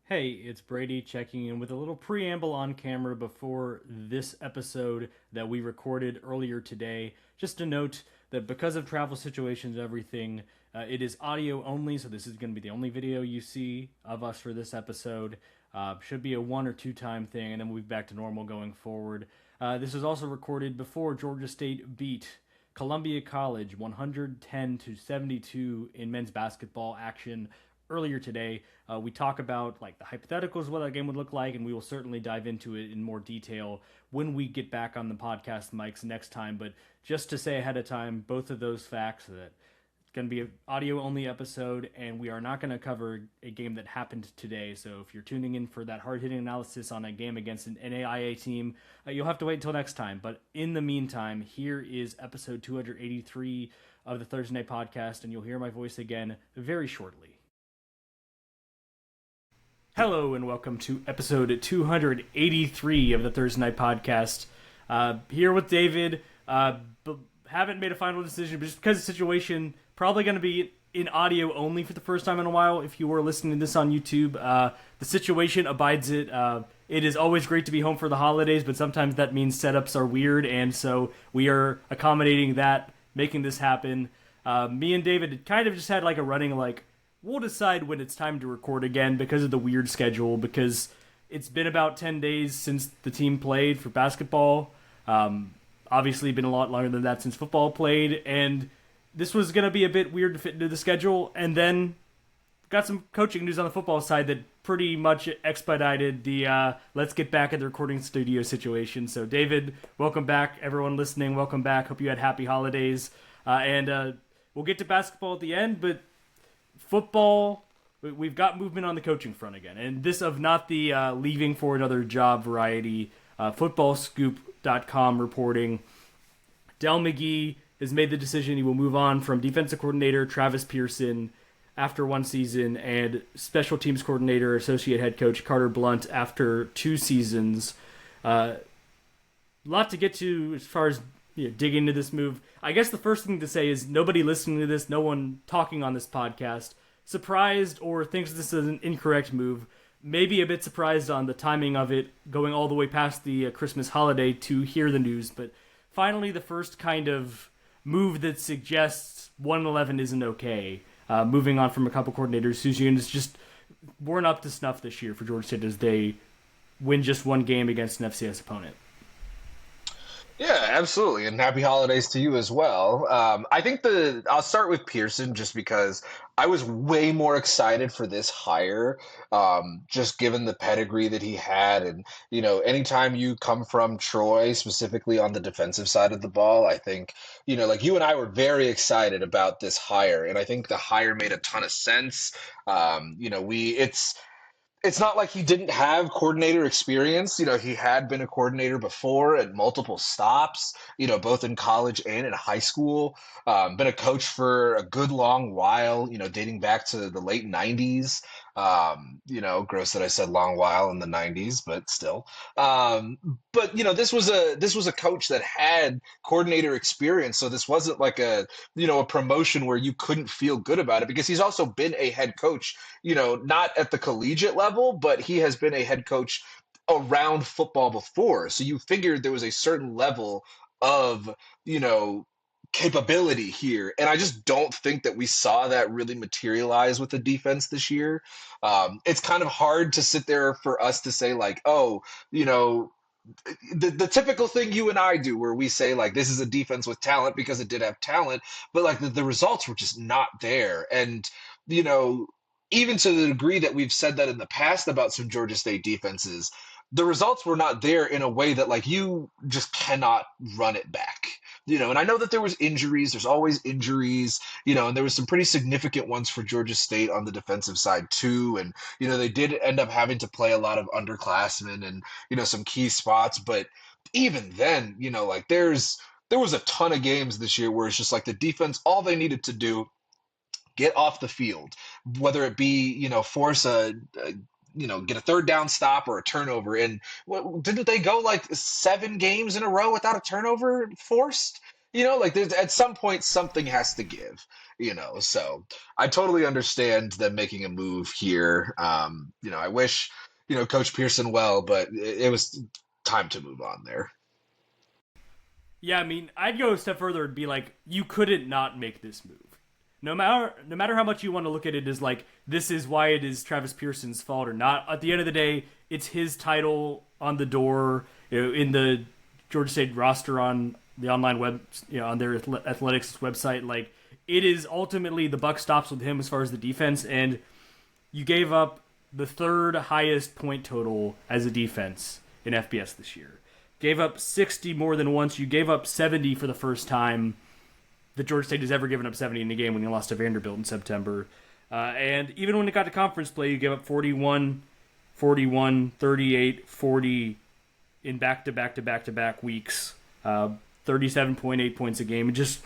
Hey, it's Brady checking in with a little preamble on camera before this episode that we recorded earlier today. Just to note that because of travel situations and everything, it is audio only, so this is going to be the only video you see of us for this episode. Should be a one or two time thing, and then we'll be back to normal going forward. This was also recorded before Georgia State beat Columbia College 110 to 72 in men's basketball action earlier today. We talk about like the hypotheticals of what that game would look like, and we will certainly dive into it in more detail when we get back on the podcast mics next time. But just to say ahead of time, both of those facts that it's going to be an audio only episode, and we are not going to cover a game that happened today. So if you're tuning in for that hard hitting analysis on a game against an NAIA team, you'll have to wait until next time. But in the meantime, here is episode 283 of the Thursday Night Podcast, and you'll hear my voice again very shortly. Hello and welcome to episode 283 of the Thursday Night Podcast. Here with David. Haven't made a final decision, but just because of the situation, probably going to be in audio only for the first time in a while. If you were listening to this on YouTube, the situation abides it. It is always great to be home for the holidays, but sometimes that means setups are weird, and so we are accommodating that, making this happen. Me and David kind of just had like a running we'll decide when it's time to record again because of the weird schedule, because it's been about 10 days since the team played for basketball. Obviously been a lot longer than that since football played, and this was going to be a bit weird to fit into the schedule. And then got some coaching news on the football side that pretty much expedited the let's get back at the recording studio situation. So David, welcome back. Everyone listening, welcome back. Hope you had happy holidays. And we'll get to basketball at the end, but football, we've got movement on the coaching front again. And this of not the leaving for another job variety. Footballscoop.com reporting. Dell McGee has made the decision he will move on from defensive coordinator Travis Pearson after one season and special teams coordinator, associate head coach Carter Blunt after 2 seasons. A lot to get to as far as digging into this move. I guess the first thing to say is nobody listening to this, no one talking on this podcast, surprised or thinks this is an incorrect move. Maybe a bit surprised on the timing of it, going all the way past the Christmas holiday to hear the news. But finally, the first kind of move that suggests 1-11 isn't okay. Moving on from a couple coordinators whose units just weren't up to snuff this year for Georgia State as they win just one game against an FCS opponent. Yeah, absolutely, and happy holidays to you as well. I think I'll start with Pearson just because I was way more excited for this hire, just given the pedigree that he had, and anytime you come from Troy, specifically on the defensive side of the ball, I think like you and I were very excited about this hire, and I think the hire made a ton of sense. It's not like he didn't have coordinator experience. He had been a coordinator before at multiple stops, both in college and in high school. Been a coach for a good long while, dating back to the late 90s. Gross that I said long while in the 90s, but still. But this was a coach that had coordinator experience, so this wasn't like a promotion where you couldn't feel good about it, because he's also been a head coach, not at the collegiate level, but he has been a head coach around football before. So you figured there was a certain level of, capability here. And I just don't think that we saw that really materialize with the defense this year. It's kind of hard to sit there for us to say like, oh, the typical thing you and I do where we say like this is a defense with talent because it did have talent, but like the results were just not there. And even to the degree that we've said that in the past about some Georgia State defenses, the results were not there in a way that like you just cannot run it back. And I know that there was injuries, there's always injuries, and there was some pretty significant ones for Georgia State on the defensive side too. And, they did end up having to play a lot of underclassmen and, some key spots. But even then, like there was a ton of games this year where it's just like the defense, all they needed to do, get off the field, whether it be, force get a third down stop or a turnover. And didn't they go like 7 games in a row without a turnover forced? Like there's at some point something has to give, so I totally understand them making a move here. I wish, Coach Pearson well, but it was time to move on there. Yeah, I mean, I'd go a step further and be like, you couldn't not make this move. No matter how much you want to look at it as like this is why it is Travis Pearson's fault or not. At the end of the day, it's his title on the door, in the Georgia State roster on the online web, on their athletics website. Like it is ultimately the buck stops with him as far as the defense, and you gave up the third highest point total as a defense in FBS this year. Gave up 60 more than once. You gave up 70 for the first time that Georgia State has ever given up 70 in a game when you lost to Vanderbilt in September. And even when it got to conference play, you gave up 41, 41, 38, 40 in back-to-back weeks. 37.8 points a game. And just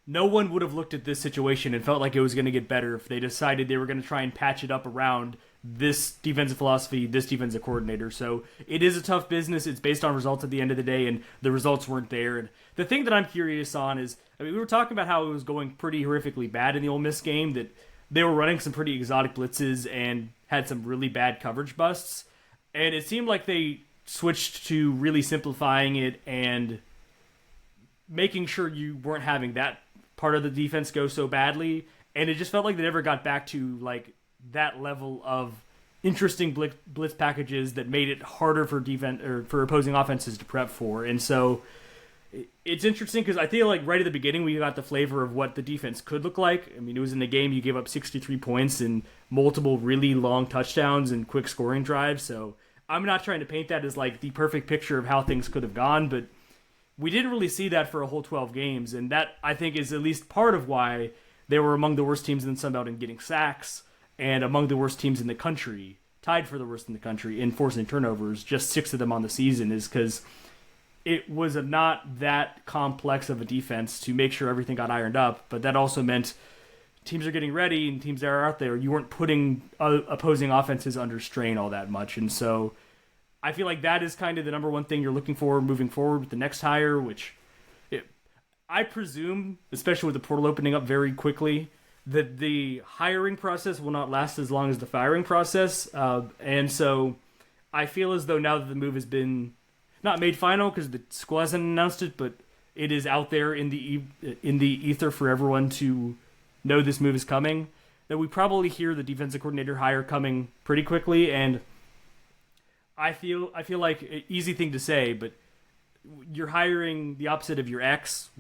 no one would have looked at this situation and felt like it was going to get better if they decided they were going to try and patch it up around this defensive philosophy, this defensive coordinator. So it is a tough business. It's based on results at the end of the day, and the results weren't there. And the thing that I'm curious on is, we were talking about how it was going pretty horrifically bad in the Ole Miss game, that they were running some pretty exotic blitzes and had some really bad coverage busts. And it seemed like they switched to really simplifying it and making sure you weren't having that part of the defense go so badly. And it just felt like they never got back to like that level of interesting blitz packages that made it harder for defense or for opposing offenses to prep for. And so it's interesting because I feel like right at the beginning we got the flavor of what the defense could look like. I mean, it was in the game you gave up 63 points and multiple really long touchdowns and quick scoring drives. So I'm not trying to paint that as like the perfect picture of how things could have gone, but we didn't really see that for a whole 12 games. And that, I think, is at least part of why they were among the worst teams in the Sun Belt in getting sacks and among the worst teams in the country, tied for the worst in the country in forcing turnovers, just 6 of them on the season, is because it was not that complex of a defense to make sure everything got ironed up. But that also meant teams are getting ready and teams that are out there, you weren't putting opposing offenses under strain all that much. And so I feel like that is kind of the number one thing you're looking for moving forward with the next hire, which I presume, especially with the portal opening up very quickly, that the hiring process will not last as long as the firing process. And so I feel as though now that the move has been not made final because the school hasn't announced it, but it is out there in the ether for everyone to know this move is coming, that we probably hear the defensive coordinator hire coming pretty quickly. And I feel like an easy thing to say, but you're hiring the opposite of your ex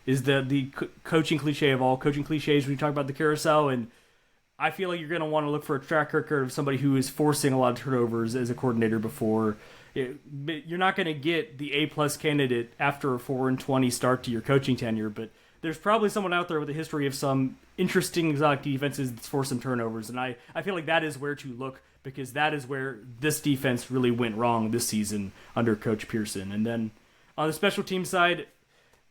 is the coaching cliche of all coaching cliches when you talk about the carousel. And I feel like you're going to want to look for a track record of somebody who is forcing a lot of turnovers as a coordinator before. You're not going to get the A-plus candidate after a 4-20 start to your coaching tenure, but there's probably someone out there with a history of some interesting exotic defenses that's forced some turnovers. And I feel like that is where to look, because that is where this defense really went wrong this season under Coach Pearson. And then on the special team side,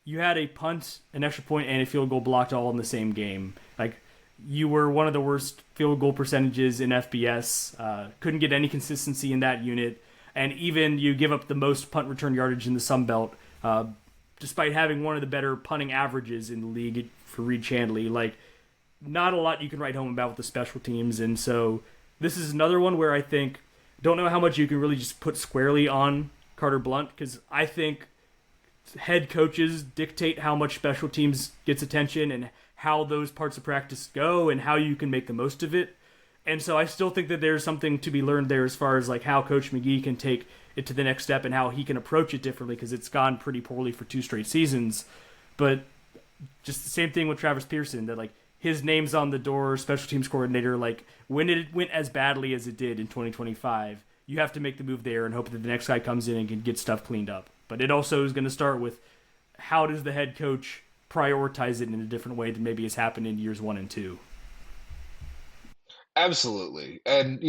you had a punt, an extra point, and a field goal blocked all in the same game. Like, you were one of the worst field goal percentages in FBS. Couldn't get any consistency in that unit. And even you give up the most punt return yardage in the Sun Belt, despite having one of the better punting averages in the league for Reed Chandley. Like, not a lot you can write home about with the special teams. And so this is another one where I think, don't know how much you can really just put squarely on Carter Blount, because I think head coaches dictate how much special teams gets attention and how those parts of practice go and how you can make the most of it. And so I still think that there's something to be learned there as far as like how Coach McGee can take it to the next step and how he can approach it differently, because it's gone pretty poorly for 2 straight seasons. But just the same thing with Travis Pearson, that like his name's on the door, special teams coordinator. Like when it went as badly as it did in 2025, you have to make the move there and hope that the next guy comes in and can get stuff cleaned up. But it also is going to start with how does the head coach prioritize it in a different way than maybe has happened in years 1 and 2. Absolutely. And,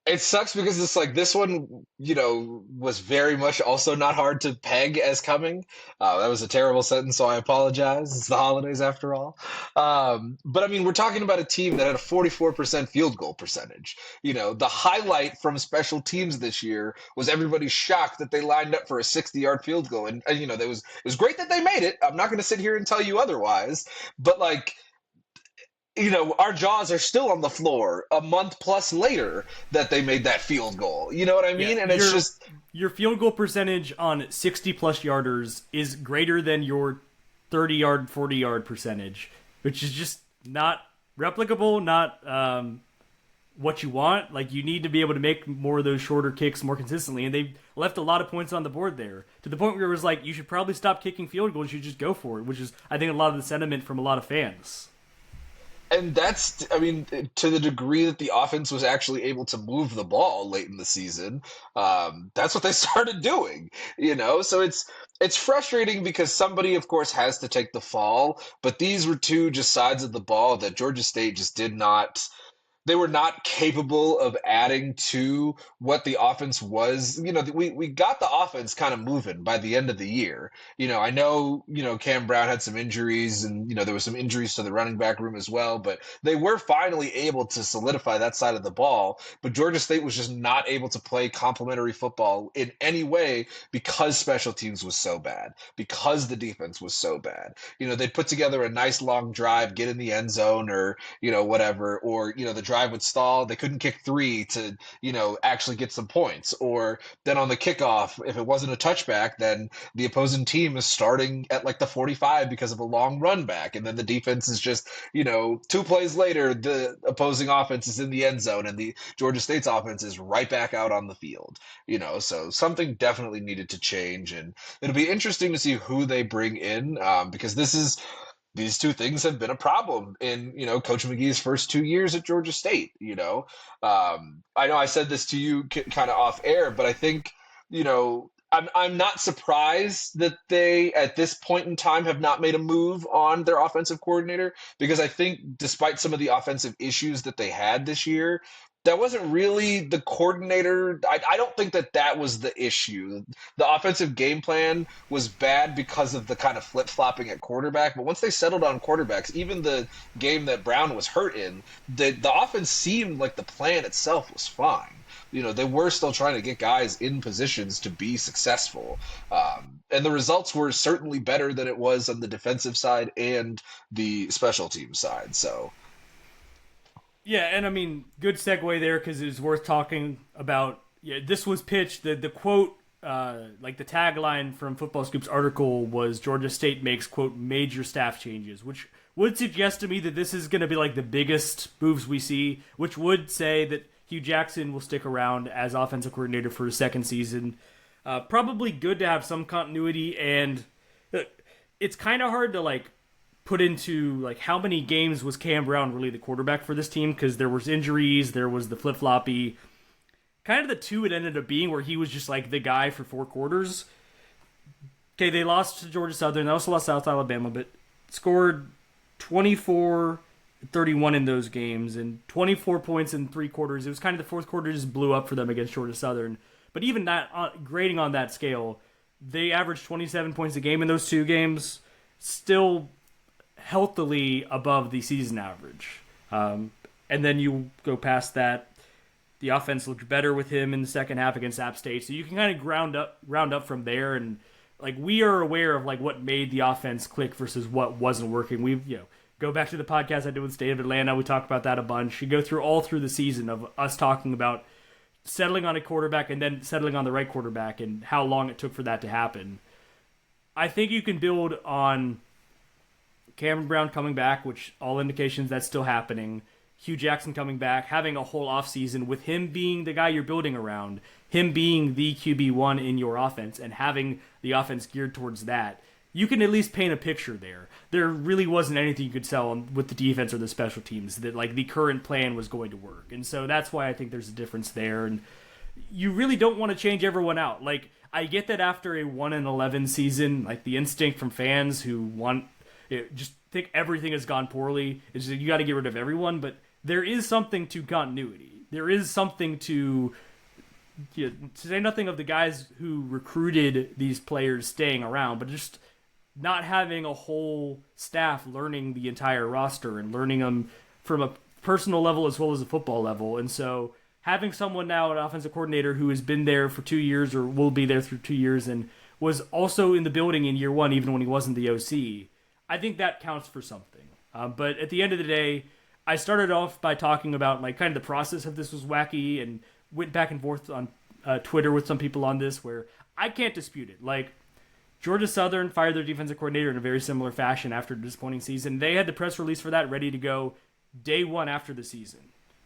It sucks because it's like this one, was very much also not hard to peg as coming. That was a terrible sentence, so I apologize. It's the holidays after all. But I mean, we're talking about a team that had a 44% field goal percentage. The highlight from special teams this year was everybody shocked that they lined up for a 60-yard field goal, and it was great that they made it. I'm not going to sit here and tell you otherwise, but like our jaws are still on the floor a month plus later that they made that field goal. You know what I mean? Yeah, And it's just your field goal percentage on 60 plus yarders is greater than your 30-yard, 40-yard percentage, which is just not replicable, not what you want. Like, you need to be able to make more of those shorter kicks more consistently, and they left a lot of points on the board there, to the point where it was like, you should probably stop kicking field goals, you should just go for it, which is, I think, a lot of the sentiment from a lot of fans. And that's, I mean, to the degree that the offense was actually able to move the ball late in the season, that's what they started doing, So it's frustrating because somebody, of course, has to take the fall, but these were two just sides of the ball that Georgia State just did not. They were not capable of adding to what the offense was. We got the offense kind of moving by the end of the year. I know, Cam Brown had some injuries and, there was some injuries to the running back room as well, but they were finally able to solidify that side of the ball. But Georgia State was just not able to play complementary football in any way because special teams was so bad, because the defense was so bad. They'd put together a nice long drive, get in the end zone or, whatever, or, the drive would stall. They couldn't kick three to, actually get some points. Or then on the kickoff, if it wasn't a touchback, then the opposing team is starting at like the 45 because of a long run back. And then the defense is just, 2 plays later, the opposing offense is in the end zone and the Georgia State's offense is right back out on the field. So something definitely needed to change. And it'll be interesting to see who they bring in, because these two things have been a problem in, Coach McGee's first 2 years at Georgia State. I know I said this to you kind of off air, but I think, I'm not surprised that they, at this point in time, have not made a move on their offensive coordinator, because I think despite some of the offensive issues that they had this year, that wasn't really the coordinator. I don't think that was the issue. The offensive game plan was bad because of the kind of flip-flopping at quarterback. But once they settled on quarterbacks, even the game that Brown was hurt in, the offense seemed like the plan itself was fine. They were still trying to get guys in positions to be successful. And the results were certainly better than it was on the defensive side and the special team side. So Yeah, and I mean, good segue there, because it's worth talking about. Yeah, this was pitched. The quote, like the tagline from Football Scoop's article was, Georgia State makes, quote, major staff changes, which would suggest to me that this is going to be like the biggest moves we see, which would say that Hugh Jackson will stick around as offensive coordinator for his second season. Probably good to have some continuity, and it's kind of hard to like put into like how many games was Cam Brown really the quarterback for this team, because there was injuries, there was the flip-floppy, kind of the two it ended up being, where he was just like the guy for 4 quarters. Okay, they lost to Georgia Southern, they also lost South Alabama, but scored 24-31 in those games and 24 points in 3 quarters. It was kind of the fourth quarter just blew up for them against Georgia Southern. But even that, grading on that scale, they averaged 27 points a game in those 2 games, still healthily above the season average. And then you go past that, the offense looked better with him in the second half against App State. So you can kind of round up from there, and like we are aware of like what made the offense click versus what wasn't working. We go back to the podcast I did with State of Atlanta. We talk about that a bunch. You go through all through the season of us talking about settling on a quarterback and then settling on the right quarterback and how long it took for that to happen. I think you can build on Cameron Brown coming back, which all indications that's still happening. Hugh Jackson coming back, having a whole offseason with him being the guy you're building around, him being the QB1 in your offense, and having the offense geared towards that. You can at least paint a picture there. There really wasn't anything you could sell with the defense or the special teams that like the current plan was going to work. And so that's why I think there's a difference there. And you really don't want to change everyone out. Like, I get that after a 1-11 season, like the instinct from fans who want just think everything has gone poorly is that you got to get rid of everyone, but there is something to continuity. there is something to say nothing of the guys who recruited these players staying around, but just not having a whole staff learning the entire roster and learning them from a personal level as well as a football level. And so having someone now, an offensive coordinator who has been there for 2 years or will be there through 2 years and was also in the building in year one, even when he wasn't the OC, I think that counts for something. But at the end of the day, I started off by talking about like kind of the process of this was wacky and went back and forth on Twitter with some people on this where I can't dispute it. Like, Georgia Southern fired their defensive coordinator in a very similar fashion after a disappointing season. They had the press release for that ready to go day one after the season.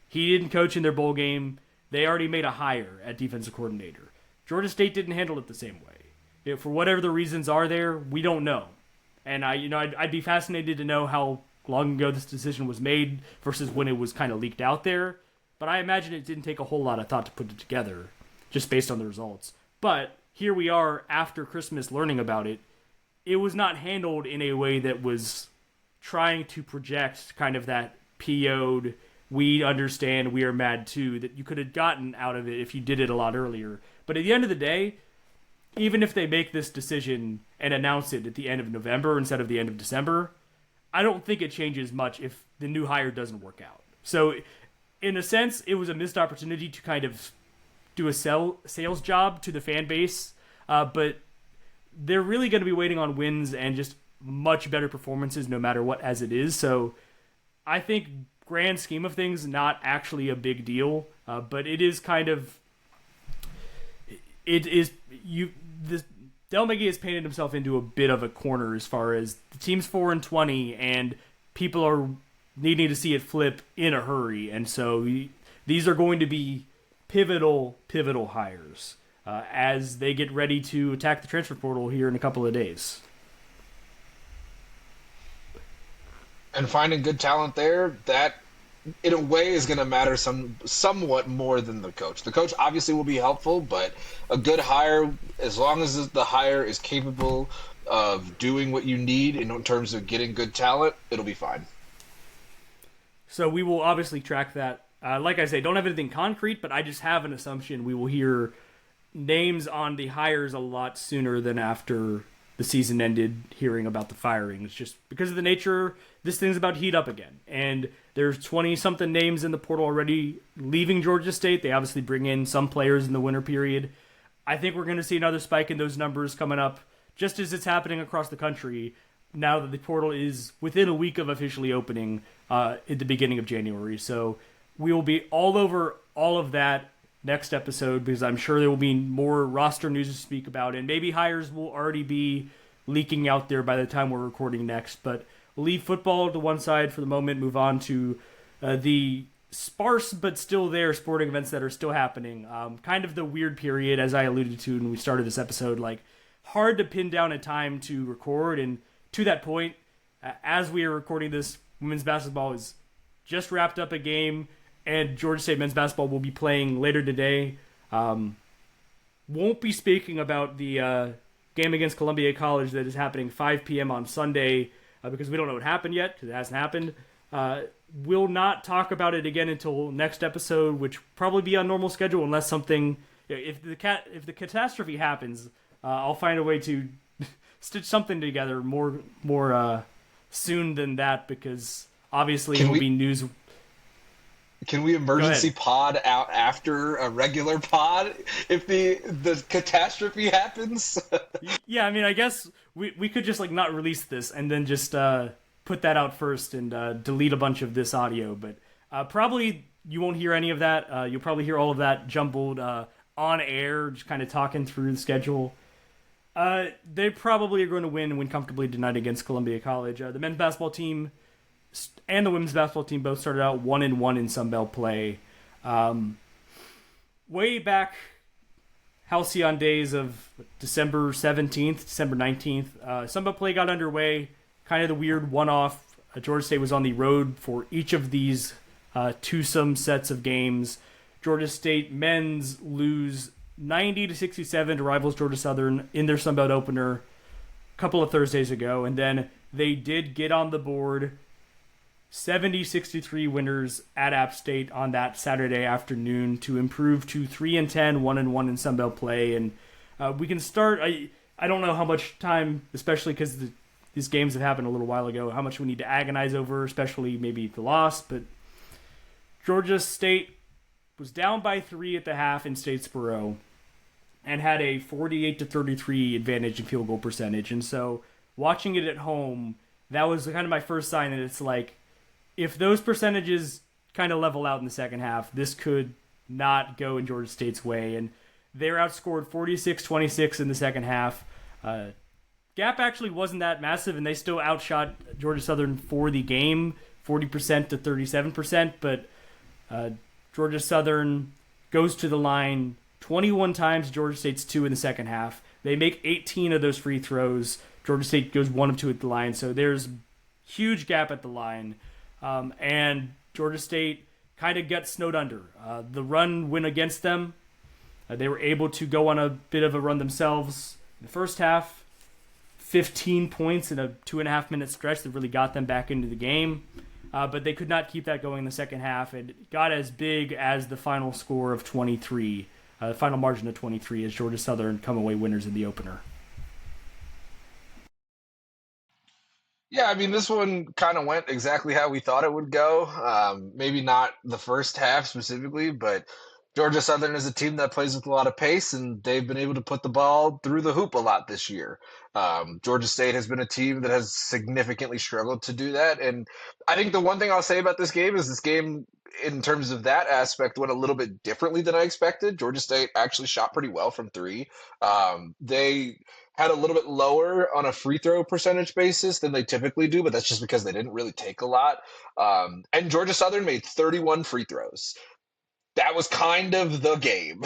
He didn't coach in their bowl game. They already made a hire at defensive coordinator. Georgia State didn't handle it the same way. For whatever the reasons are there, we don't know. And I'd be fascinated to know how long ago this decision was made versus when it was kind of leaked out there. But I imagine it didn't take a whole lot of thought to put it together, just based on the results. But here we are after Christmas learning about it. It was not handled in a way that was trying to project kind of that PO'd, we understand, we are mad too, that you could have gotten out of it if you did it a lot earlier. But at the end of the day, even if they make this decision and announce it at the end of November instead of the end of December, I don't think it changes much if the new hire doesn't work out. So in a sense, it was a missed opportunity to kind of do a sales job to the fan base, but they're really going to be waiting on wins and just much better performances no matter what as it is. So I think grand scheme of things, not actually a big deal, but it is kind of, Dell McGee has painted himself into a bit of a corner as far as the team's 4-20 and people are needing to see it flip in a hurry. And so these are going to be pivotal hires as they get ready to attack the transfer portal here in a couple of days. And finding good talent there, that in a way is going to matter somewhat more than the coach. The coach obviously will be helpful, but a good hire, as long as the hire is capable of doing what you need in terms of getting good talent, it'll be fine. So we will obviously track that. Like I say, don't have anything concrete, but I just have an assumption we will hear names on the hires a lot sooner than after the season ended, hearing about the firings, just because of the nature. This thing's about to heat up again, and there's 20-something names in the portal already leaving Georgia State. They obviously bring in some players in the winter period. I think we're going to see another spike in those numbers coming up, just as it's happening across the country now that the portal is within a week of officially opening at the beginning of January. So we will be all over all of that next episode, because I'm sure there will be more roster news to speak about, and maybe hires will already be leaking out there by the time we're recording next. But we'll leave football to one side for the moment, move on to the sparse but still there sporting events that are still happening. Kind of the weird period, as I alluded to when we started this episode, like hard to pin down a time to record. And to that point, as we are recording this, women's basketball is just wrapped up a game, and Georgia State men's basketball will be playing later today. Won't be speaking about the game against Columbia College that is happening 5 p.m. on Sunday because we don't know what happened yet, because it hasn't happened. We'll not talk about it again until next episode, which will probably be on normal schedule unless something... If the catastrophe happens, I'll find a way to stitch something together more soon than that, because obviously it will be news... Can we emergency pod out after a regular pod if the catastrophe happens? Yeah, I mean, I guess we could just like not release this and then just put that out first and delete a bunch of this audio. But probably you won't hear any of that. You'll probably hear all of that jumbled on air, just kind of talking through the schedule. They probably are going to win comfortably tonight against Columbia College. The men's basketball team and the women's basketball team both started out 1-1 in Sun Belt play. Way back halcyon days of December 17th, December 19th, Sun Belt play got underway. Kind of the weird one-off. Georgia State was on the road for each of these twosome sets of games. Georgia State men's lose 90-67 to rivals Georgia Southern in their Sun Belt opener a couple of Thursdays ago, and then they did get on the board 70-63 winners at App State on that Saturday afternoon to improve to 3-10, 1-1 in Sun Belt play. And we can start. I don't know how much time, especially because these games have happened a little while ago, how much we need to agonize over, especially maybe the loss. But Georgia State was down by 3 at the half in Statesboro and had a 48-33 advantage in field goal percentage. And so watching it at home, that was kind of my first sign that it's like, if those percentages kind of level out in the second half, this could not go in Georgia State's way. And they were outscored 46-26 in the second half. Gap actually wasn't that massive, and they still outshot Georgia Southern for the game, 40% to 37%. But Georgia Southern goes to the line 21 times, Georgia State's 2 in the second half. They make 18 of those free throws. Georgia State goes 1 of 2 at the line, so there's huge gap at the line. And Georgia State kind of gets snowed under. The run went against them. They were able to go on a bit of a run themselves in the first half. 15 points in a 2.5-minute stretch that really got them back into the game. But they could not keep that going in the second half. It got as big as the final score of 23. The final margin of 23 as Georgia Southern come away winners in the opener. Yeah, I mean, this one kind of went exactly how we thought it would go. Maybe not the first half specifically, but Georgia Southern is a team that plays with a lot of pace, and they've been able to put the ball through the hoop a lot this year. Georgia State has been a team that has significantly struggled to do that. And I think the one thing I'll say about this game is this game, in terms of that aspect, went a little bit differently than I expected. Georgia State actually shot pretty well from 3. They had a little bit lower on a free throw percentage basis than they typically do, but that's just because they didn't really take a lot. And Georgia Southern made 31 free throws. That was kind of the game,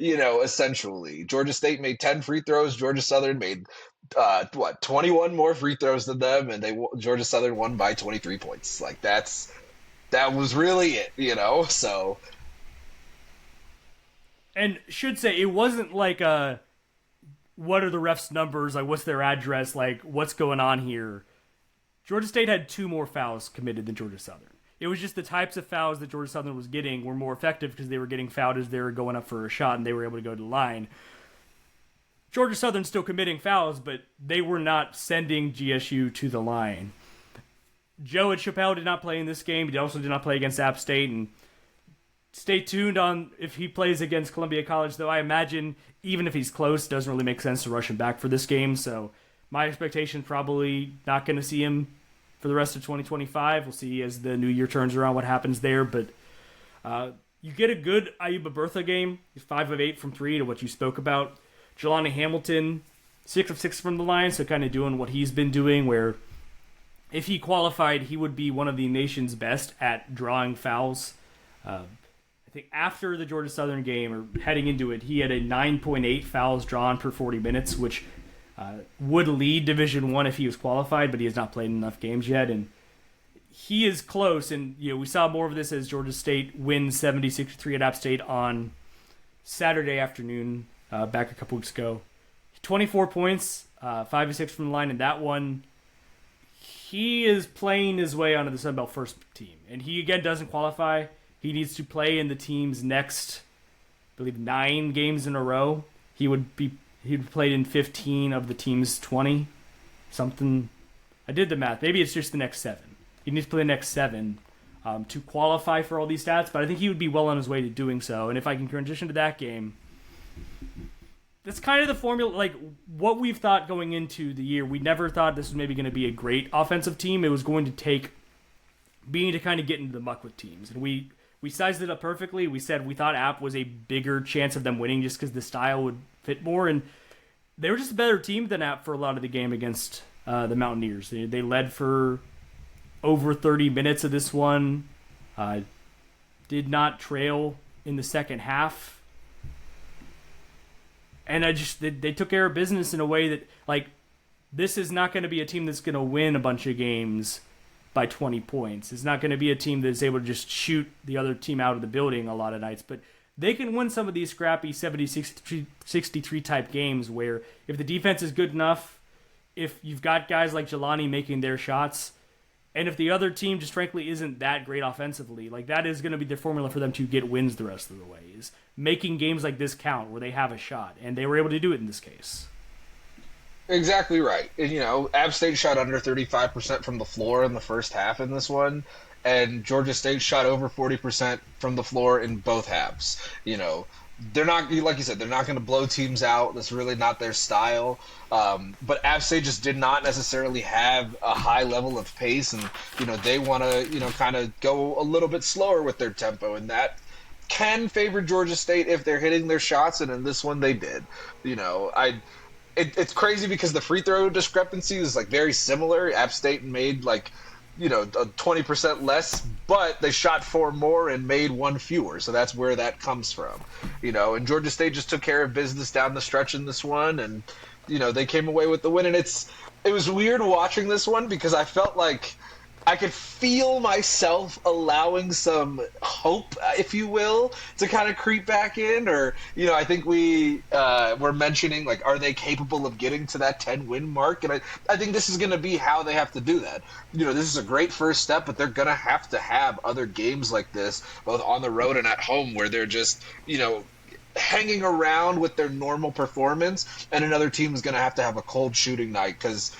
essentially. Georgia State made 10 free throws. Georgia Southern made, 21 more free throws than them, and Georgia Southern won by 23 points. Like, that was really it, so. And should say, it wasn't like what are the refs' numbers, like what's their address, like what's going on here. Georgia State had 2 more fouls committed than Georgia Southern. It was just the types of fouls that Georgia Southern was getting were more effective because they were getting fouled as they were going up for a shot and they were able to go to the line. Georgia Southern still committing fouls, but they were not sending GSU to the line. Joe and Chappelle did not play in this game. He also did not play against App State. And stay tuned on if he plays against Columbia College, though I imagine even if he's close, it doesn't really make sense to rush him back for this game. So my expectation probably not going to see him for the rest of 2025. We'll see as the new year turns around what happens there. But you get a good Ayuba Bertha game. He's 5 of 8 from 3 to what you spoke about. Jelani Hamilton, 6 of 6 from the line, so kind of doing what he's been doing, where if he qualified, he would be one of the nation's best at drawing fouls. I think after the Georgia Southern game, or heading into it, he had a 9.8 fouls drawn per 40 minutes, which would lead Division I if he was qualified, but he has not played enough games yet. And he is close, and we saw more of this as Georgia State wins 70-63 at App State on Saturday afternoon, back a couple weeks ago. 24 points, 5 of 6 from the line in that one. He is playing his way onto the Sun Belt first team, and he again doesn't qualify. He needs to play in the team's next, I believe, 9 games in a row. He'd played in 15 of the team's 20, something. I did the math. Maybe it's just the next 7. He needs to play the next 7 to qualify for all these stats, but I think he would be well on his way to doing so. And if I can transition to that game, that's kind of the formula, like what we've thought going into the year. We never thought this was maybe going to be a great offensive team. It was going to take being to kind of get into the muck with teams. And we sized it up perfectly. We said we thought App was a bigger chance of them winning just because the style would fit more. And they were just a better team than App for a lot of the game against the Mountaineers. They led for over 30 minutes of this one. Did not trail in the second half. And they took care of business in a way that, like, this is not going to be a team that's going to win a bunch of games by 20 points. It's not going to be a team that's able to just shoot the other team out of the building a lot of nights. But they can win some of these scrappy 70-63 type games where if the defense is good enough, if you've got guys like Jelani making their shots, And if the other team just frankly isn't that great offensively, like that is going to be the formula for them to get wins the rest of the way, is making games like this count where they have a shot. And they were able to do it in this case. Exactly right. And, App State shot under 35% from the floor in the first half in this one, and Georgia State shot over 40% from the floor in both halves. They're not, like you said, they're not going to blow teams out. That's really not their style. But App State just did not necessarily have a high level of pace, and they want to kind of go a little bit slower with their tempo, and that can favor Georgia State if they're hitting their shots, and in this one they did. It's crazy because the free throw discrepancy is like very similar. App State made 20% less, but they shot 4 more and made 1 fewer. So that's where that comes from. And Georgia State just took care of business down the stretch in this one, and they came away with the win. And it was weird watching this one because I felt like I could feel myself allowing some hope, if you will, to kind of creep back in. Or, I think we were mentioning, like, are they capable of getting to that 10-win mark? And I think this is going to be how they have to do that. This is a great first step, but they're going to have other games like this, both on the road and at home, where they're just, hanging around with their normal performance, and another team is going to have a cold shooting night. Because,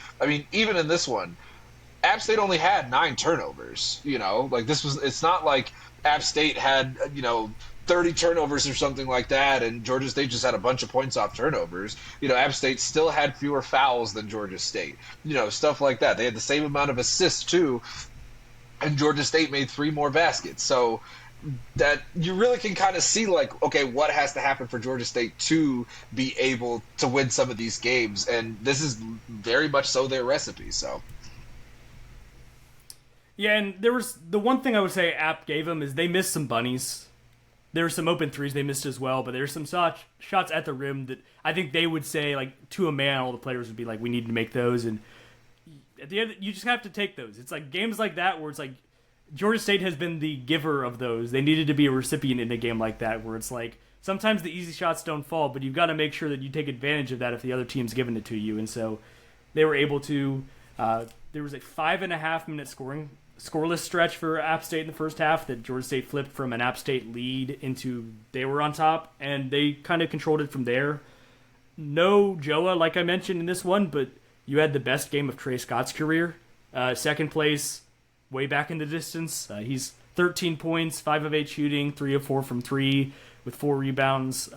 even in this one, App State only had 9 turnovers. It's not like App State had 30 turnovers or something like that, and Georgia State just had a bunch of points off turnovers. App State still had fewer fouls than Georgia State. Stuff like that. They had the same amount of assists too, and Georgia State made 3 more baskets. So that you really can kind of see, like, okay, what has to happen for Georgia State to be able to win some of these games, and this is very much so their recipe. So. Yeah, and there was the one thing I would say App gave them is they missed some bunnies. There were some open threes they missed as well, but there's some shots at the rim that I think they would say, like, to a man, all the players would be like, we need to make those, and at the end, you just have to take those. It's like games like that where it's like Georgia State has been the giver of those. They needed to be a recipient in a game like that where it's like sometimes the easy shots don't fall, but you've got to make sure that you take advantage of that if the other team's giving it to you, and so they were able to. There was a 5.5-minute scoreless stretch for App State in the first half that Georgia State flipped from an App State lead into they were on top, and they kind of controlled it from there. No Joa, like I mentioned in this one, but you had the best game of Trey Scott's career. Second place, way back in the distance. He's 13 points, 5 of 8 shooting, 3 of 4 from 3 with 4 rebounds.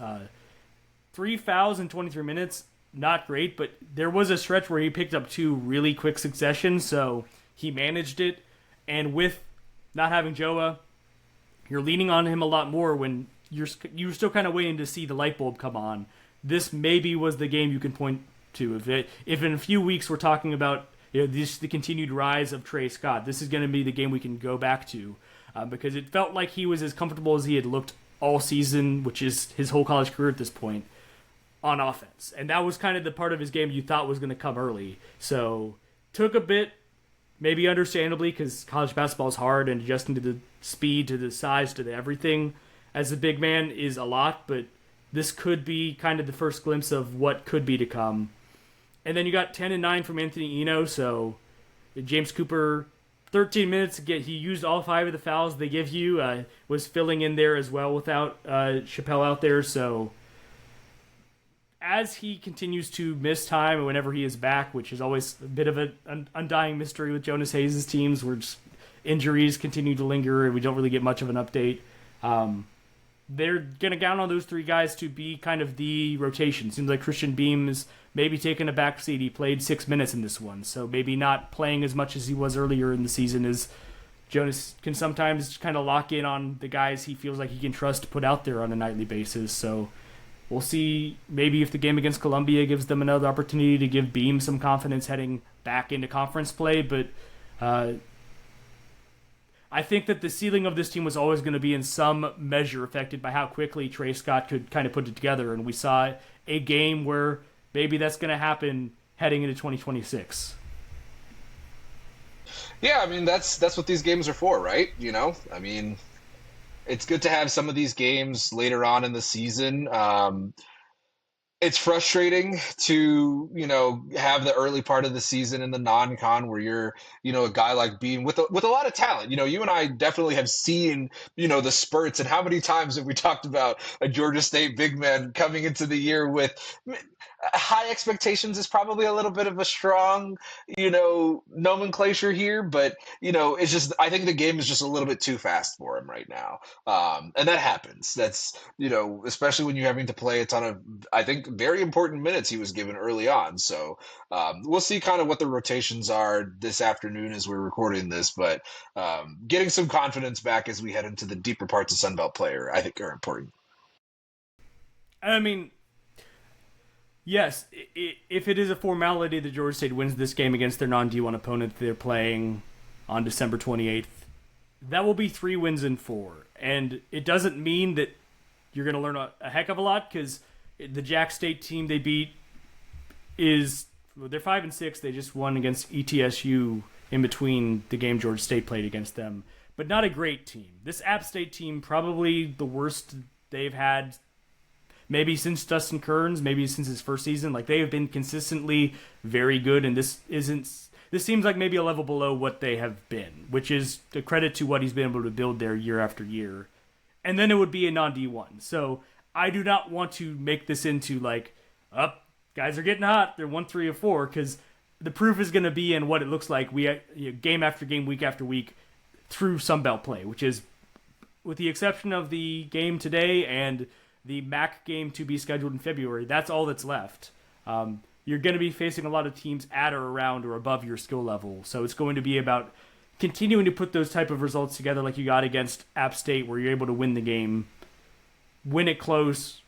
3 fouls in 23 minutes, not great, but there was a stretch where he picked up 2 really quick successions, so he managed it. And with not having Joa, you're leaning on him a lot more when you're still kind of waiting to see the light bulb come on. This maybe was the game you can point to. If in a few weeks we're talking about the continued rise of Trey Scott, this is going to be the game we can go back to because it felt like he was as comfortable as he had looked all season, which is his whole college career at this point, on offense. And that was kind of the part of his game you thought was going to come early. So took a bit, maybe understandably, because college basketball is hard and adjusting to the speed, to the size, to the everything as a big man is a lot, but this could be kind of the first glimpse of what could be to come. And then you got 10 and 9 from Anthony Eno, so James Cooper, 13 minutes, he used all 5 of the fouls they give you, was filling in there as well without Chappelle out there, so as he continues to miss time and whenever he is back, which is always a bit of an undying mystery with Jonas Hayes' teams where just injuries continue to linger and we don't really get much of an update. They're going to count on those 3 guys to be kind of the rotation. Seems like Christian Beam is maybe taking a back seat. He played 6 minutes in this one, so maybe not playing as much as he was earlier in the season, as Jonas can sometimes kind of lock in on the guys he feels like he can trust to put out there on a nightly basis. So we'll see maybe if the game against Columbia gives them another opportunity to give Beam some confidence heading back into conference play. But I think that the ceiling of this team was always going to be in some measure affected by how quickly Trey Scott could kind of put it together. And we saw a game where maybe that's going to happen heading into 2026. Yeah, I mean, that's what these games are for, right? I mean, it's good to have some of these games later on in the season. It's frustrating to, have the early part of the season in the non-con where you're, a guy like Bean with a lot of talent. You and I definitely have seen, the spurts, and how many times have we talked about a Georgia State big man coming into the year with high expectations is probably a little bit of a strong, nomenclature here, but it's just, I think the game is just a little bit too fast for him right now. And that happens. That's, especially when you're having to play a ton of, I think, very important minutes he was given early on. So we'll see kind of what the rotations are this afternoon as we're recording this, but getting some confidence back as we head into the deeper parts of Sunbelt player, I think, are important. I mean, yes, if it is a formality that Georgia State wins this game against their non-D1 opponent they're playing on December 28th, that will be 3 wins in 4. And it doesn't mean that you're going to learn a heck of a lot, because the Jack State team they beat they're 5-6. They just won against ETSU in between the game Georgia State played against them. But not a great team. This App State team, probably the worst they've had maybe since Dustin Kearns, maybe since his first season. Like, they have been consistently very good, and this seems like maybe a level below what they have been, which is a credit to what he's been able to build there year after year. And then it would be a non-D1. So I do not want to make this into like, guys are getting hot, they're 1-3-4, because the proof is going to be in what it looks like game after game, week after week through Sunbelt play, which is, with the exception of the game today and the MAC game to be scheduled in February, that's all that's left. You're going to be facing a lot of teams at or around or above your skill level. So it's going to be about continuing to put those type of results together like you got against App State, where you're able to win the game, win it close,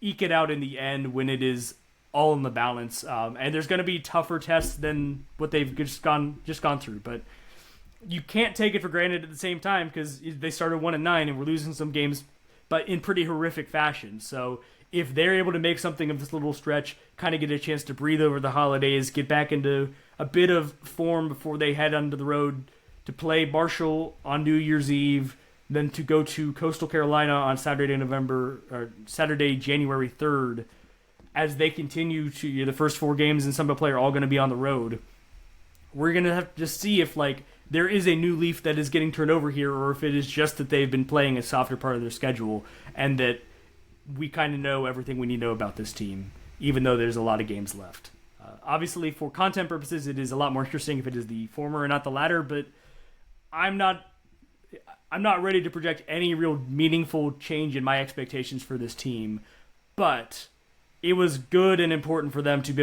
eke it out in the end when it is all in the balance. And there's going to be tougher tests than what they've just gone through. But you can't take it for granted at the same time, because they started 1-9 and we're losing some games, but in pretty horrific fashion. So if they're able to make something of this little stretch, kind of get a chance to breathe over the holidays, get back into a bit of form before they head onto the road to play Marshall on New Year's Eve, then to go to Coastal Carolina on Saturday, January 3rd, as they continue to, the first 4 games in Sunbelt Play are all going to be on the road. We're going to have to see if, there is a new leaf that is getting turned over here, or if it is just that they've been playing a softer part of their schedule, and that we kind of know everything we need to know about this team, even though there's a lot of games left. Obviously, for content purposes, it is a lot more interesting if it is the former and not the latter, but I'm not ready to project any real meaningful change in my expectations for this team. But it was good and important for them to be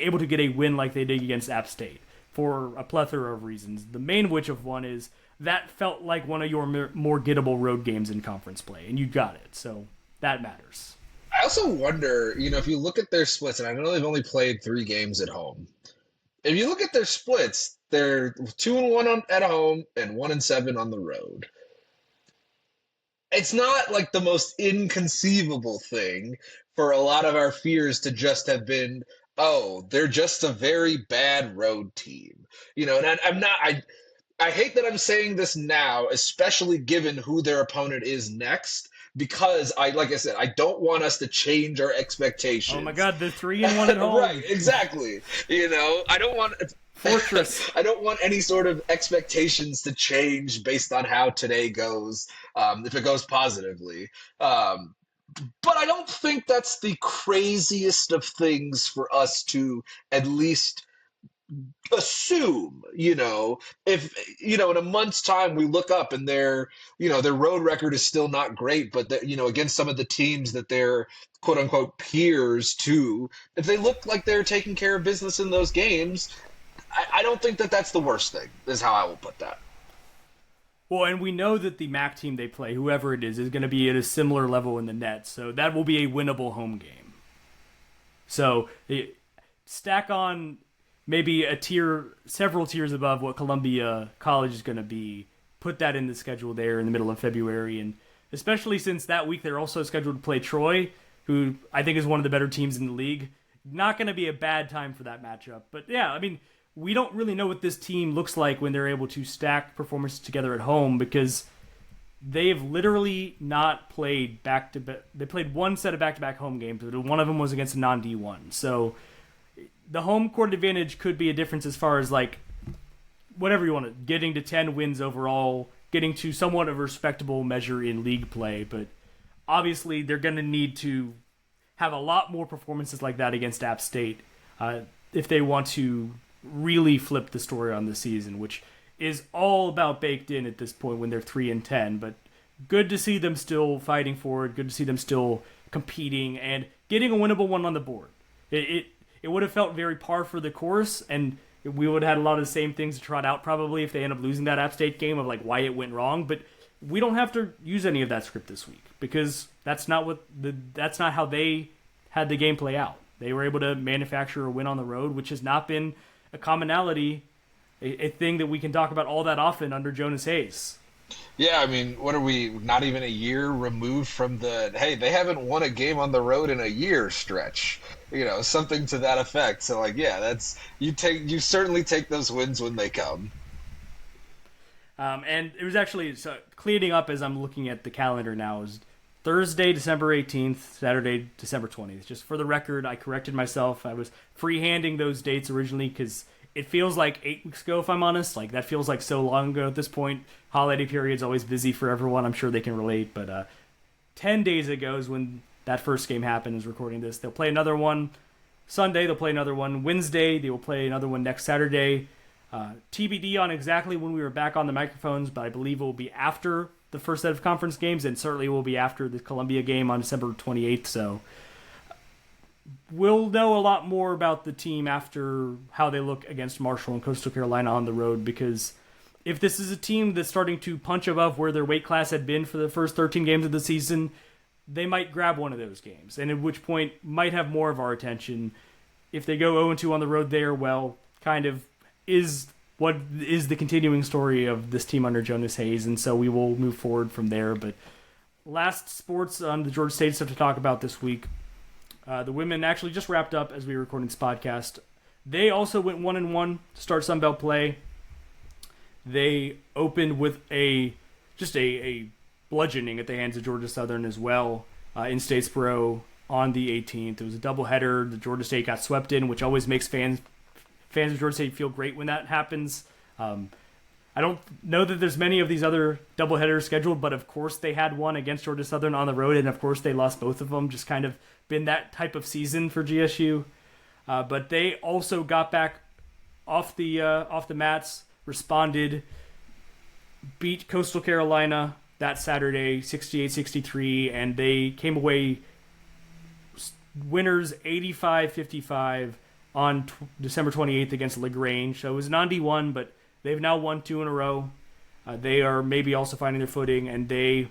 able to get a win like they did against App State for a plethora of reasons. The main which of one is that felt like one of your more gettable road games in conference play, and you got it. So that matters. I also wonder, if you look at their splits, and I know they've only played 3 games at home. If you look at their splits, they're 2-1 at home and 1-7 on the road. It's not like the most inconceivable thing for a lot of our fears to just have been, they're just a very bad road team. And I hate that I'm saying this now, especially given who their opponent is next, because like I said, I don't want us to change our expectations. Oh my God, they're 3-1 at home. Right, exactly. I don't want Fortress. I don't want any sort of expectations to change based on how today goes, if it goes positively. But I don't think that's the craziest of things for us to at least assume, if, in a month's time we look up and their road record is still not great, but against some of the teams that they're quote unquote peers to, if they look like they're taking care of business in those games, I don't think that that's the worst thing, is how I will put that. Well, and we know that the MAC team they play, whoever it is going to be at a similar level in the net, so that will be a winnable home game. So stack on maybe several tiers above what Columbia College is going to be, put that in the schedule there in the middle of February, and especially since that week they're also scheduled to play Troy, who I think is one of the better teams in the league. Not going to be a bad time for that matchup. But yeah, we don't really know what this team looks like when they're able to stack performances together at home, because they've literally not played back-to-back. They played one set of back-to-back home games, but one of them was against a non-D1. So the home court advantage could be a difference as far as, like, whatever you want to, getting to 10 wins overall, getting to somewhat of a respectable measure in league play, but obviously they're going to need to have a lot more performances like that against App State if they want to really flip the story on the season, which is all about baked in at this point when they're 3-10. But good to see them still fighting for it. Good to see them still competing and getting a winnable one on the board. It would have felt very par for the course, and we would have had a lot of the same things to trot out probably if they end up losing that App State game of like why it went wrong. But we don't have to use any of that script this week because that's not how they had the game play out. They were able to manufacture a win on the road, which has not been a commonality, a thing that we can talk about all that often under Jonas Hayes. Yeah, I mean, what are we, not even a year removed from the, hey, they haven't won a game on the road in a year stretch, something to that effect. So, like, yeah, you certainly take those wins when they come. And it was actually, so cleaning up as I'm looking at the calendar now, is Thursday, December 18th, Saturday, December 20th. Just for the record, I corrected myself. I was freehanding those dates originally because it feels like 8 weeks ago, if I'm honest. Like, that feels like so long ago at this point. Holiday period's always busy for everyone. I'm sure they can relate. But 10 days ago is when that first game happened, is recording this. They'll play another one Sunday. They'll play another one Wednesday. They will play another one next Saturday. TBD on exactly when we were back on the microphones, but I believe it will be after the first set of conference games, and certainly will be after the Columbia game on December 28th. So we'll know a lot more about the team after how they look against Marshall and Coastal Carolina on the road, because if this is a team that's starting to punch above where their weight class had been for the first 13 games of the season, they might grab one of those games, and at which point might have more of our attention. If they go 0-2 on the road there, well, kind of is what is the continuing story of this team under Jonas Hayes, and so we will move forward from there. But last sports on the Georgia State stuff to talk about this week. The women actually just wrapped up as we were recording this podcast. They also went 1-1 to start Sunbelt play. They opened with a bludgeoning at the hands of Georgia Southern as well in Statesboro on the 18th. It was a doubleheader. The Georgia State got swept in, which always makes fans of Georgia State feel great when that happens. I don't know that there's many of these other doubleheaders scheduled, but of course they had one against Georgia Southern on the road, and of course they lost both of them. Just kind of been that type of season for GSU. But they also got back off the mats, responded, beat Coastal Carolina that Saturday 68-63, and they came away winners 85-55 on December 28th against LaGrange. So it was non D1, but they've now won 2 in a row. They are maybe also finding their footing, and they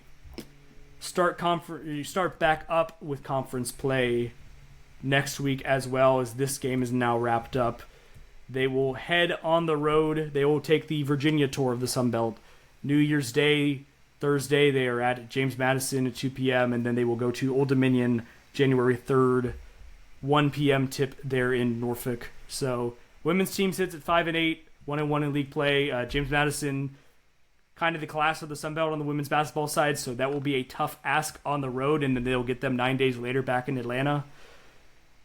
start back up with conference play next week as well, as this game is now wrapped up. They will head on the road. They will take the Virginia tour of the Sun Belt. New Year's Day, Thursday, they are at James Madison at 2 p.m., and then they will go to Old Dominion January 3rd, 1 p.m. tip there in Norfolk. So women's team sits at 5-8, 1-1 in league play. James Madison, kind of the class of the Sun Belt on the women's basketball side, so that will be a tough ask on the road, and then they'll get them 9 days later back in Atlanta.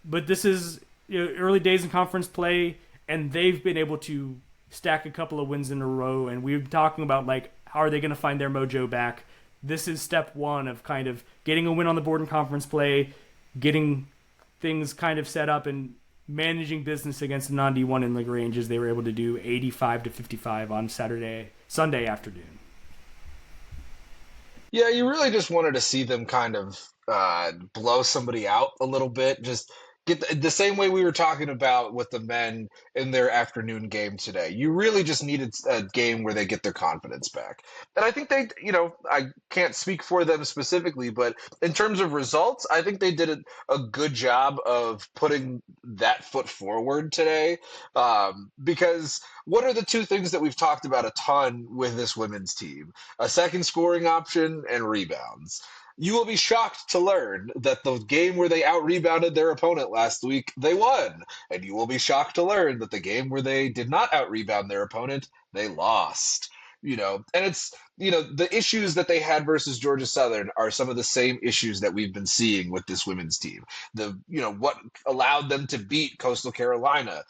But this is early days in conference play, and they've been able to stack a couple of wins in a row, and we've been talking about, like, how are they going to find their mojo back? This is step one of kind of getting a win on the board in conference play, getting things kind of set up, and managing business against the non-D1 in LaGrange, as they were able to do 85-55 on Sunday afternoon. Yeah, you really just wanted to see them kind of blow somebody out a little bit. Just get the same way we were talking about with the men in their afternoon game today. You really just needed a game where they get their confidence back. And I think they, I can't speak for them specifically, but in terms of results, I think they did a good job of putting that foot forward today. Because what are the two things that we've talked about a ton with this women's team? A second scoring option and rebounds. You will be shocked to learn that the game where they out-rebounded their opponent last week, they won. And you will be shocked to learn that the game where they did not out-rebound their opponent, they lost. And it's, the issues that they had versus Georgia Southern are some of the same issues that we've been seeing with this women's team. What allowed them to beat Coastal Carolina,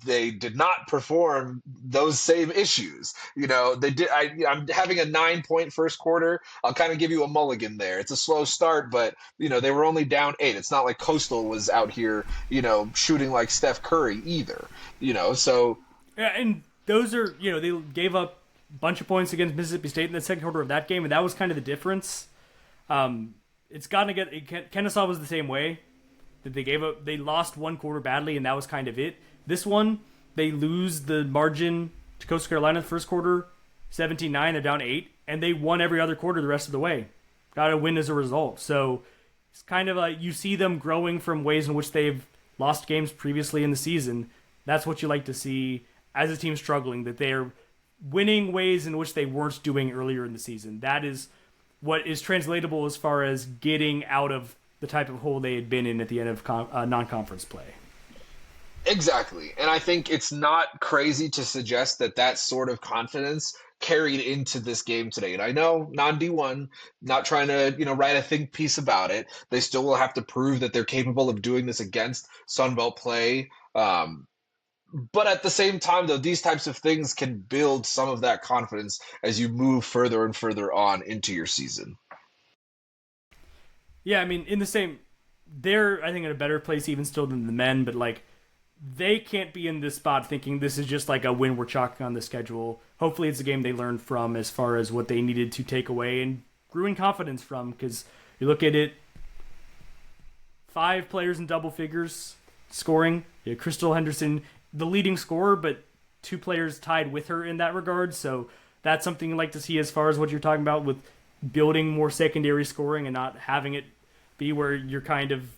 they did not perform those same issues. They did. I'm having a 9-point first quarter. I'll kind of give you a mulligan there. It's a slow start, but they were only down 8. It's not like Coastal was out here, shooting like Steph Curry either. So yeah, and those are they gave up a bunch of points against Mississippi State in the second quarter of that game, and that was kind of the difference. It's gotten to get Kennesaw was the same way. That they lost one quarter badly, and that was kind of it. This one, they lose the margin to Coastal Carolina in the first quarter, 17-9, they're down 8, and they won every other quarter the rest of the way. Got a win as a result. So it's kind of like you see them growing from ways in which they've lost games previously in the season. That's what you like to see as a team struggling, that they're winning ways in which they weren't doing earlier in the season. That is what is translatable as far as getting out of the type of hole they had been in at the end of non-conference play. Exactly. And I think it's not crazy to suggest that sort of confidence carried into this game today. And I know non-D1, not trying to, write a think piece about it. They still will have to prove that they're capable of doing this against Sunbelt play. But at the same time, though, these types of things can build some of that confidence as you move further and further on into your season. Yeah, I mean, they're, I think, in a better place even still than the men, but they can't be in this spot thinking this is just like a win we're chalking on the schedule. Hopefully it's a game they learned from as far as what they needed to take away and grew in confidence from, because you look at it, 5 players in double figures scoring. Crystal Henderson, the leading scorer, but 2 players tied with her in that regard. So that's something you like to see as far as what you're talking about with building more secondary scoring and not having it be where you're kind of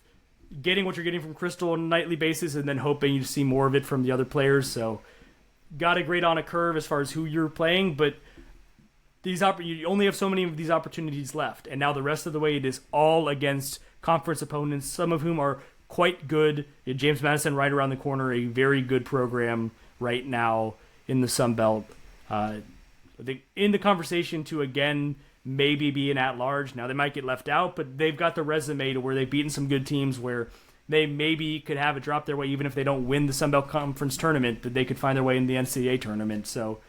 getting what you're getting from Crystal on a nightly basis and then hoping you see more of it from the other players. So got to grade on a curve as far as who you're playing, but you only have so many of these opportunities left. And now the rest of the way it is all against conference opponents, some of whom are quite good. James Madison right around the corner, a very good program right now in the Sun Belt. I think in the conversation to again maybe be an at-large. Now, they might get left out, but they've got the resume to where they've beaten some good teams where they maybe could have it drop their way even if they don't win the Sun Belt Conference tournament, but they could find their way in the NCAA tournament. So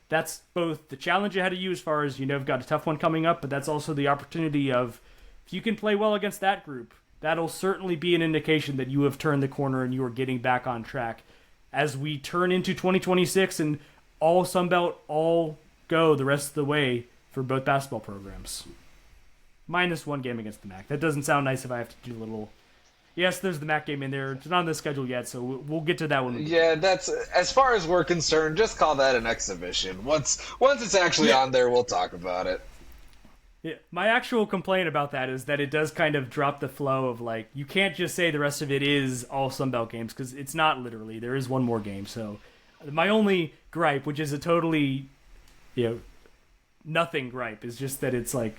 that's both the challenge ahead of you as far as, you've got a tough one coming up, but that's also the opportunity of, if you can play well against that group, that'll certainly be an indication that you have turned the corner and you are getting back on track. As we turn into 2026 and all Sun Belt, all go the rest of the way, for both basketball programs. Minus 1 game against the MAC. That doesn't sound nice if I have to do a little... Yes, there's the MAC game in there. It's not on the schedule yet, so we'll get to that one. Yeah, that's... As far as we're concerned, just call that an exhibition. Once it's actually on there, we'll talk about it. Yeah, my actual complaint about that is that it does kind of drop the flow of, you can't just say the rest of it is all Sun Belt games, because it's not literally. There is one more game, so... My only gripe, which is a totally... nothing gripe, is just that it's it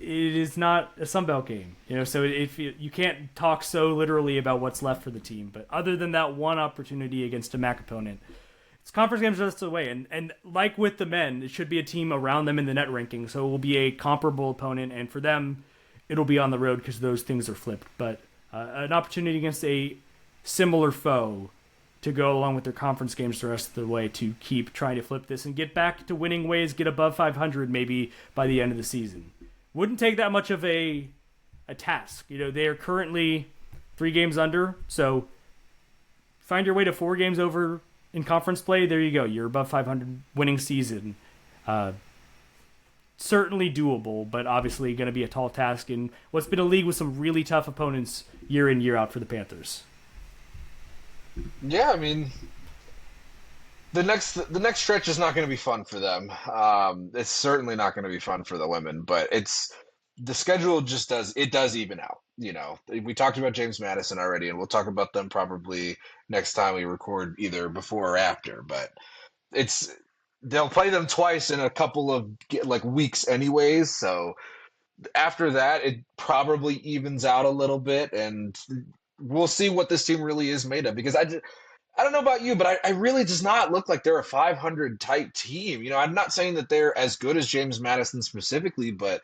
is not a Sun Belt game, so if you can't talk so literally about what's left for the team, but other than that one opportunity against a MAC opponent, it's conference games the rest of the way, and like with the men, it should be a team around them in the net ranking, so it will be a comparable opponent, and for them, it'll be on the road because those things are flipped, but an opportunity against a similar foe to go along with their conference games the rest of the way to keep trying to flip this and get back to winning ways, get above 500 maybe by the end of the season. Wouldn't take that much of a task. They are currently 3 games under, so find your way to 4 games over in conference play. There you go. You're above 500 winning season. Certainly doable, but obviously going to be a tall task in what's been a league with some really tough opponents year in, year out for the Panthers. Yeah, I mean, the next stretch is not going to be fun for them. It's certainly not going to be fun for the women, but the schedule just does even out. We talked about James Madison already, and we'll talk about them probably next time we record, either before or after. But they'll play them twice in a couple of weeks, anyways. So after that, it probably evens out a little bit, and we'll see what this team really is made of, because I don't know about you, but I really does not look like they're a 500 type team. I'm not saying that they're as good as James Madison specifically, but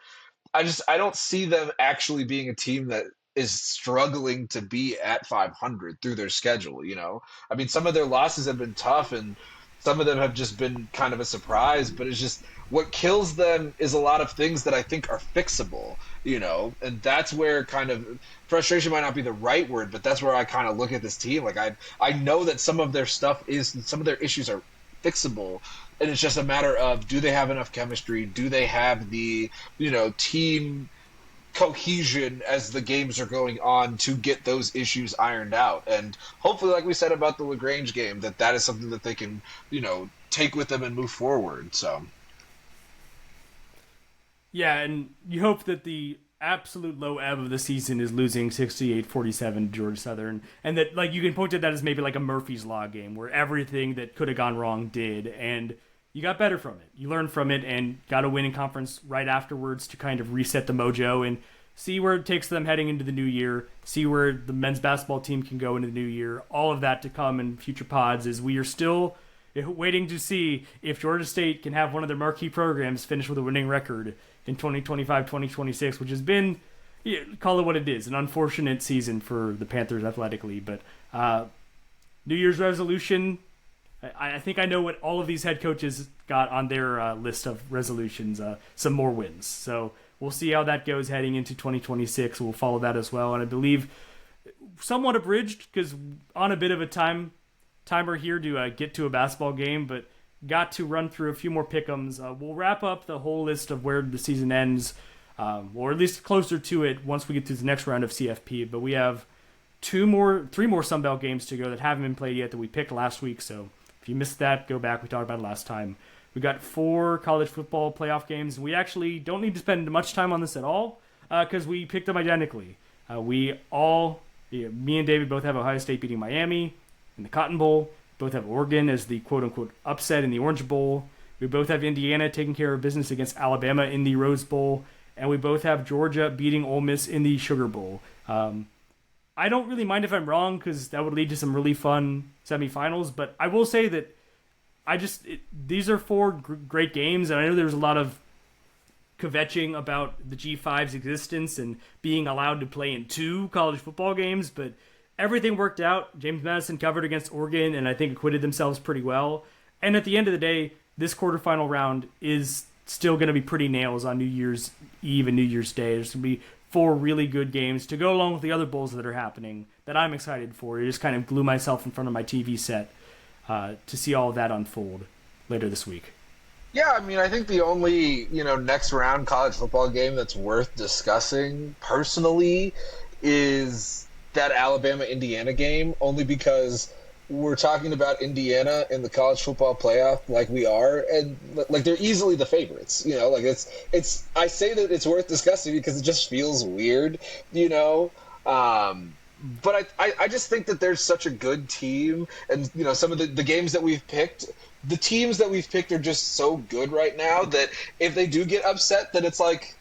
I don't see them actually being a team that is struggling to be at 500 through their schedule. I mean, some of their losses have been tough and some of them have just been kind of a surprise, but it's just what kills them is a lot of things that I think are fixable, and that's where kind of frustration might not be the right word, but that's where I kind of look at this team. Like I know that some of their some of their issues are fixable, and it's just a matter of, do they have enough chemistry? Do they have the team cohesion as the games are going on to get those issues ironed out? And hopefully, like we said about the LaGrange game, that is something that they can take with them and move forward. So yeah, and you hope that the absolute low ebb of the season is losing 68-47 to Georgia Southern, and that like you can point to that as maybe like a Murphy's Law game where everything that could have gone wrong did, and you got better from it. You learned from it and got a winning conference right afterwards to kind of reset the mojo and see where it takes them heading into the new year, see where the men's basketball team can go into the new year. All of that to come in future pods, as we are still waiting to see if Georgia State can have one of their marquee programs finish with a winning record in 2025-2026, which has been, call it what it is, an unfortunate season for the Panthers athletically. But New Year's resolution, I think I know what all of these head coaches got on their list of resolutions, some more wins. So we'll see how that goes heading into 2026. We'll follow that as well. And I believe somewhat abridged, because on a bit of a timer here to get to a basketball game, but got to run through a few more pick'ems. We'll wrap up the whole list of where the season ends, or at least closer to it once we get to the next round of CFP. But we have three more Sunbelt games to go that haven't been played yet that we picked last week. So if you missed that, go back. We talked about it last time. We got 4 college football playoff games. We actually don't need to spend much time on this at all because we picked them identically. Me and David both have Ohio State beating Miami in the Cotton Bowl. Both have Oregon as the quote-unquote upset in the Orange Bowl. We both have Indiana taking care of business against Alabama in the Rose Bowl. And we both have Georgia beating Ole Miss in the Sugar Bowl. I don't really mind if I'm wrong because that would lead to some really fun semifinals. But I will say that these are 4 great games. And I know there's a lot of kvetching about the G5's existence and being allowed to play in 2 college football games. But everything worked out. James Madison covered against Oregon and I think acquitted themselves pretty well. And at the end of the day, this quarterfinal round is still going to be pretty nails on New Year's Eve and New Year's Day. There's going to be 4 really good games to go along with the other bowls that are happening that I'm excited for. I just kind of glue myself in front of my TV set to see all of that unfold later this week. Yeah, I mean, I think the only, next round college football game that's worth discussing personally is that Alabama-Indiana game, only because we're talking about Indiana in the college football playoff like we are, and like they're easily the favorites. It's I say that it's worth discussing because it just feels weird, But I just think that there's such a good team, and some of the games that we've picked, the teams that we've picked are just so good right now that if they do get upset, then it's like,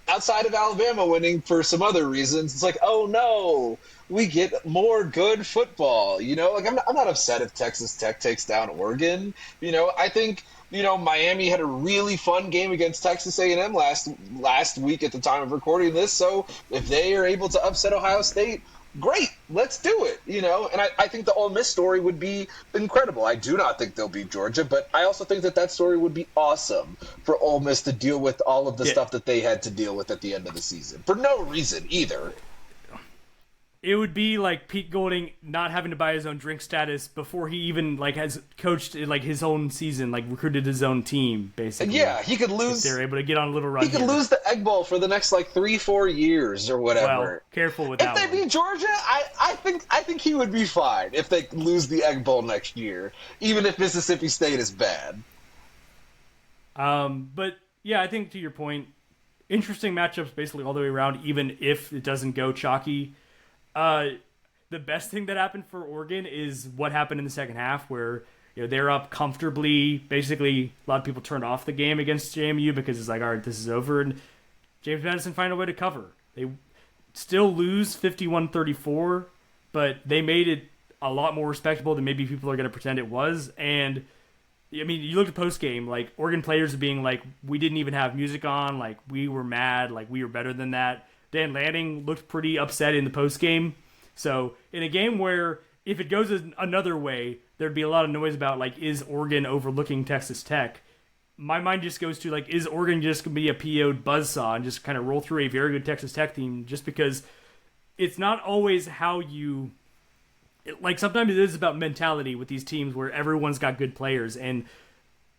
outside of Alabama winning for some other reasons, it's like, oh no, we get more good football. I'm not upset if Texas Tech takes down Oregon. I think Miami had a really fun game against Texas A&M last week at the time of recording this. So if they are able to upset Ohio State, great, let's do it. And I think the Ole Miss story would be incredible. I do not think they'll beat Georgia, but I also think that story would be awesome for Ole Miss to deal with all of the stuff that they had to deal with at the end of the season for no reason either. It would be like Pete Golding not having to buy his own drink status before he even has coached his own season, recruited his own team, basically. Yeah, he could lose. They're able to get on a little run. He could lose the Egg Bowl for the next 3-4 years or whatever. Well, careful with that. If they beat Georgia, I think he would be fine if they lose the Egg Bowl next year, even if Mississippi State is bad. But yeah, I think to your point, interesting matchups basically all the way around, even if it doesn't go chalky. The best thing that happened for Oregon is what happened in the second half, where they're up comfortably. Basically, a lot of people turned off the game against JMU because it's like, all right, this is over, and James Madison find a way to cover. They still lose 51-34, but they made it a lot more respectable than maybe people are going to pretend it was. And I mean, you look at post game, like Oregon players being like, we didn't even have music on, like we were mad, like we were better than that. Dan Lanning looked pretty upset in the post game. So in a game where if it goes another way, there'd be a lot of noise about like, is Oregon overlooking Texas Tech? My mind just goes to like, is Oregon just going to be a PO'd buzzsaw and just kind of roll through a very good Texas Tech team just because it's not always how you... Like, sometimes it is about mentality with these teams where everyone's got good players, and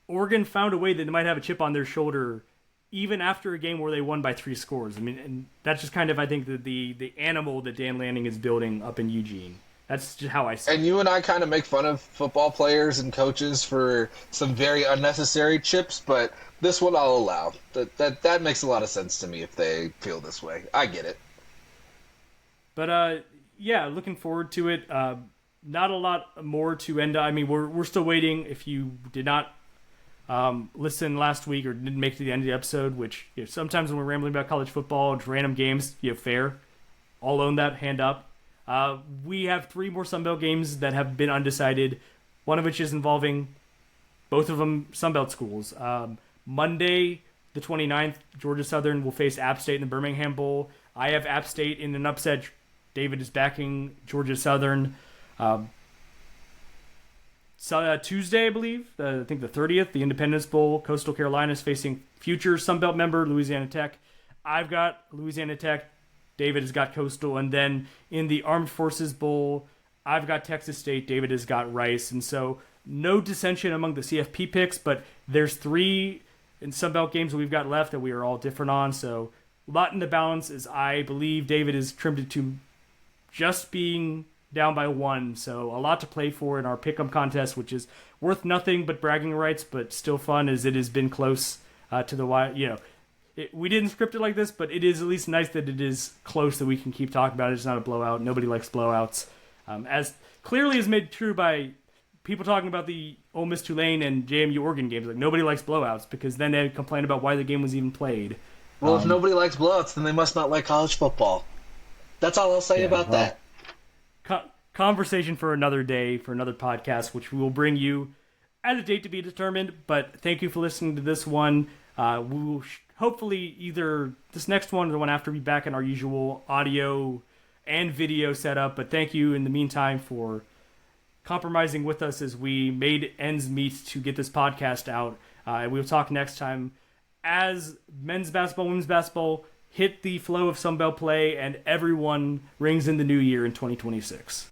Oregon found a way that they might have a chip on their shoulder even after a game where they won by 3 scores. I mean, and that's just kind of, I think, the animal that Dan Lanning is building up in Eugene. That's just how I see it. And you and I kind of make fun of football players and coaches for some very unnecessary chips, but this one I'll allow. That makes a lot of sense to me if they feel this way. I get it. But, yeah, looking forward to it. Not a lot more to end. I mean, we're still waiting. If you did not listen last week or didn't make it to the end of the episode, which sometimes when we're rambling about college football, just random games, fair. I'll own that, hand up. We have 3 more Sunbelt games that have been undecided, one of which is involving both of them Sunbelt schools. Monday, the 29th, Georgia Southern will face App State in the Birmingham Bowl. I have App State in an upset. David is backing Georgia Southern. Tuesday, I believe, I think the 30th, the Independence Bowl, Coastal Carolina is facing future Sunbelt member Louisiana Tech. I've got Louisiana Tech. David has got Coastal. And then in the Armed Forces Bowl, I've got Texas State. David has got Rice. And so no dissension among the CFP picks, but there's 3 in Sunbelt games that we've got left that we are all different on. So a lot in the balance is I believe David has trimmed it to just being down by 1, so a lot to play for in our pick'em contest, which is worth nothing but bragging rights, but still fun as it has been close to the wire. We didn't script it like this, but it is at least nice that it is close that we can keep talking about it. It's not a blowout. Nobody likes blowouts, as clearly is made true by people talking about the Ole Miss Tulane and JMU Oregon games. Like nobody likes blowouts because then they complain about why the game was even played. Well, if nobody likes blowouts, then they must not like college football. That's all I'll say about that. Conversation for another day, for another podcast, which we will bring you at a date to be determined. But thank you for listening to this one. We will hopefully either this next one or the one after be back in our usual audio and video setup. But thank you in the meantime for compromising with us as we made ends meet to get this podcast out. We'll talk next time as men's basketball, women's basketball hit the flow of Sunbelt play, and everyone rings in the new year in 2026.